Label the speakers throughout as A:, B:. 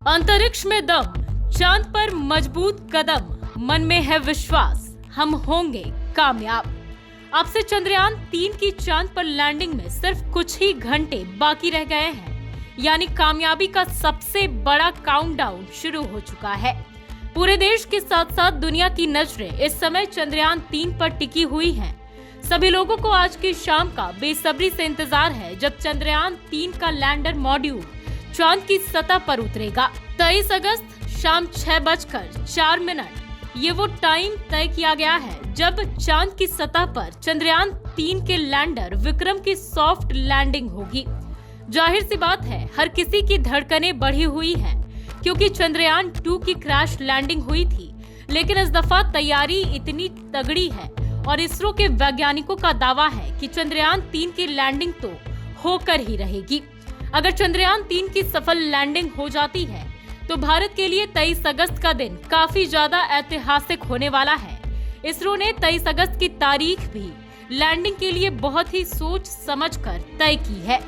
A: अंतरिक्ष में दम, चांद पर मजबूत कदम, मन में है विश्वास, हम होंगे कामयाब। अब से चंद्रयान 3 की चांद पर लैंडिंग में सिर्फ कुछ ही घंटे बाकी रह गए हैं, यानी कामयाबी का सबसे बड़ा काउंटडाउन शुरू हो चुका है। पूरे देश के साथ साथ दुनिया की नजरें इस समय चंद्रयान 3 पर टिकी हुई हैं। सभी लोगों को आज की शाम का बेसब्री से इंतजार है, जब चंद्रयान 3 का लैंडर मॉड्यूल चांद की सतह पर उतरेगा। 23 अगस्त शाम 6:04 ये वो टाइम तय किया गया है जब चांद की सतह पर चंद्रयान 3 के लैंडर विक्रम की सॉफ्ट लैंडिंग होगी। जाहिर सी बात है, हर किसी की धड़कनें बढ़ी हुई हैं, क्योंकि चंद्रयान 2 की क्रैश लैंडिंग हुई थी, लेकिन इस दफा तैयारी इतनी तगड़ी है और इसरो के वैज्ञानिकों का दावा है कि चंद्रयान 3 की लैंडिंग तो होकर ही रहेगी। अगर चंद्रयान 3 की सफल लैंडिंग हो जाती है तो भारत के लिए 23 अगस्त का दिन काफी ज्यादा ऐतिहासिक होने वाला है। इसरो ने 23 अगस्त की तारीख भी लैंडिंग के लिए बहुत ही सोच समझकर तय की है।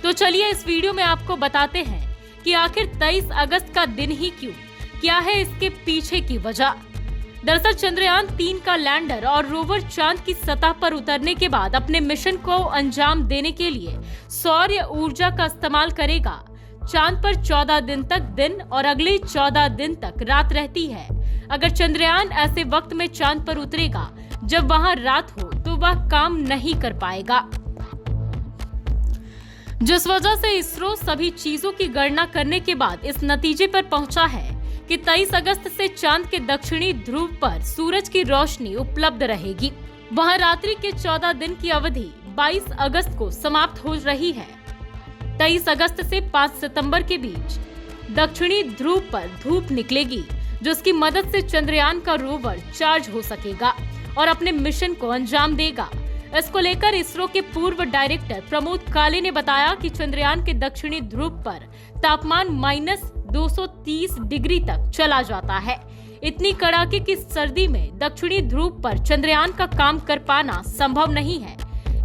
A: तो चलिए इस वीडियो में आपको बताते हैं कि आखिर 23 अगस्त का दिन ही क्यों, क्या है इसके पीछे की वजह। दरअसल चंद्रयान 3 का लैंडर और रोवर चांद की सतह पर उतरने के बाद अपने मिशन को अंजाम देने के लिए सौर ऊर्जा का इस्तेमाल करेगा। चांद पर 14 दिन तक दिन और अगले 14 दिन तक रात रहती है। अगर चंद्रयान ऐसे वक्त में चांद पर उतरेगा जब वहां रात हो तो वह काम नहीं कर पाएगा, जिस वजह से इसरो सभी चीजों की गणना करने के बाद इस नतीजे पर पहुंचा है कि 23 अगस्त से चांद के दक्षिणी ध्रुव पर सूरज की रोशनी उपलब्ध रहेगी। वहां रात्रि के 14 दिन की अवधि 22 अगस्त को समाप्त हो रही है। 23 अगस्त से 5 सितंबर के बीच दक्षिणी ध्रुव पर धूप निकलेगी, जिसकी मदद से चंद्रयान का रोवर चार्ज हो सकेगा और अपने मिशन को अंजाम देगा। इसको लेकर इसरो के पूर्व डायरेक्टर प्रमोद काले ने बताया कि चंद्रयान के दक्षिणी ध्रुव पर तापमान -230 डिग्री तक चला जाता है। इतनी कड़ाके की सर्दी में दक्षिणी ध्रुव पर चंद्रयान का काम कर पाना संभव नहीं है।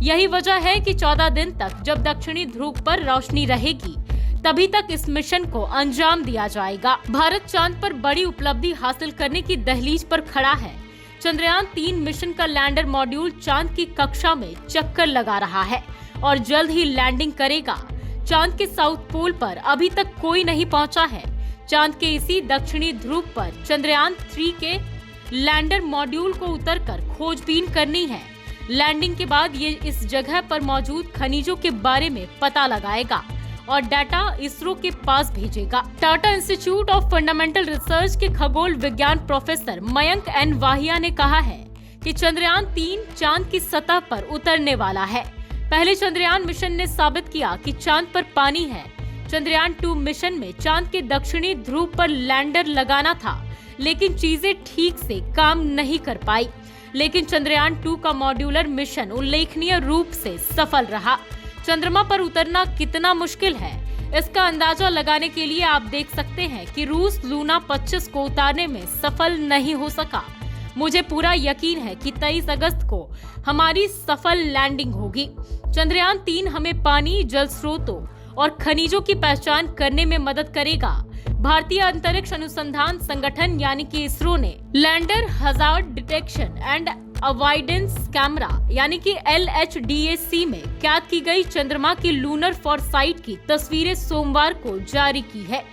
A: यही वजह है कि 14 दिन तक जब दक्षिणी ध्रुव पर रोशनी रहेगी, तभी तक इस मिशन को अंजाम दिया जाएगा। भारत चांद पर बड़ी उपलब्धि हासिल करने की दहलीज पर खड़ा है। चंद्रयान 3 मिशन का लैंडर मॉड्यूल चांद की कक्षा में चक्कर लगा रहा है और जल्द ही लैंडिंग करेगा। चांद के साउथ पोल पर अभी तक कोई नहीं पहुंचा है। चांद के इसी दक्षिणी ध्रुव पर चंद्रयान 3 के लैंडर मॉड्यूल को उतरकर खोजबीन करनी है। लैंडिंग के बाद ये इस जगह पर मौजूद खनिजों के बारे में पता लगाएगा और डाटा इसरो के पास भेजेगा। Tata institute of fundamental research के खगोल विज्ञान प्रोफेसर मयंक एन वाहिया ने कहा है कि चंद्रयान 3 चांद की सतह पर उतरने वाला है। पहले चंद्रयान मिशन ने साबित किया कि चांद पर पानी है। चंद्रयान 2 मिशन में चांद के दक्षिणी ध्रुव पर लैंडर लगाना था, लेकिन चीजें ठीक से काम नहीं कर पाई। लेकिन चंद्रयान 2 का मॉड्यूलर मिशन उल्लेखनीय रूप से सफल रहा। चंद्रमा पर उतरना कितना मुश्किल है, इसका अंदाजा लगाने के लिए आप देख सकते हैं कि रूस लूना 25 को उतारने में सफल नहीं हो सका। मुझे पूरा यकीन है कि 23 अगस्त को हमारी सफल लैंडिंग होगी। चंद्रयान 3 हमें पानी, जल स्रोतों और खनिजों की पहचान करने में मदद करेगा। भारतीय अंतरिक्ष अनुसंधान संगठन यानी कि इसरो ने lander hazard detection and avoidance camera यानी कि LHDAC में कैद की गई चंद्रमा की लूनर फॉरसाइट की तस्वीरें सोमवार को जारी की है।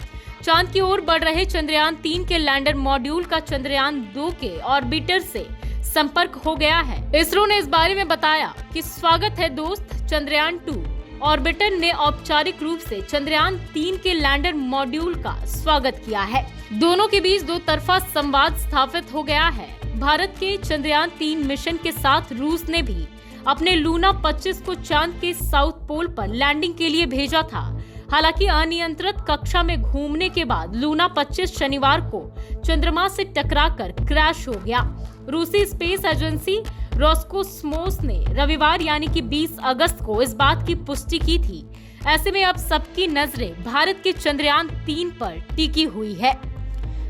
A: चांद की ओर बढ़ रहे चंद्रयान 3 के लैंडर मॉड्यूल का चंद्रयान 2 के ऑर्बिटर से संपर्क हो गया है। इसरो ने इस बारे में बताया कि स्वागत है दोस्त, चंद्रयान 2 ऑर्बिटर ने औपचारिक रूप से चंद्रयान 3 के लैंडर मॉड्यूल का स्वागत किया है। दोनों के बीच दो तरफा संवाद स्थापित हो गया है। भारत के चंद्रयान 3 मिशन के साथ रूस ने भी अपने लूना 25 को चांद के साउथ पोल पर लैंडिंग के लिए भेजा था। हालांकि अनियंत्रित कक्षा में घूमने के बाद लूना 25 शनिवार को चंद्रमा से टकराकर क्रैश हो गया। रूसी स्पेस एजेंसी रोस्कोस्मोस ने रविवार यानी कि 20 अगस्त को इस बात की पुष्टि की थी। ऐसे में अब सबकी नजरें भारत के चंद्रयान 3 पर टिकी हुई है।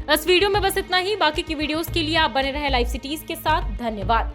A: इस वीडियो में बस इतना ही। बाकी की वीडियोस के लिए आप बने रहे लाइव सिटीज के साथ। धन्यवाद।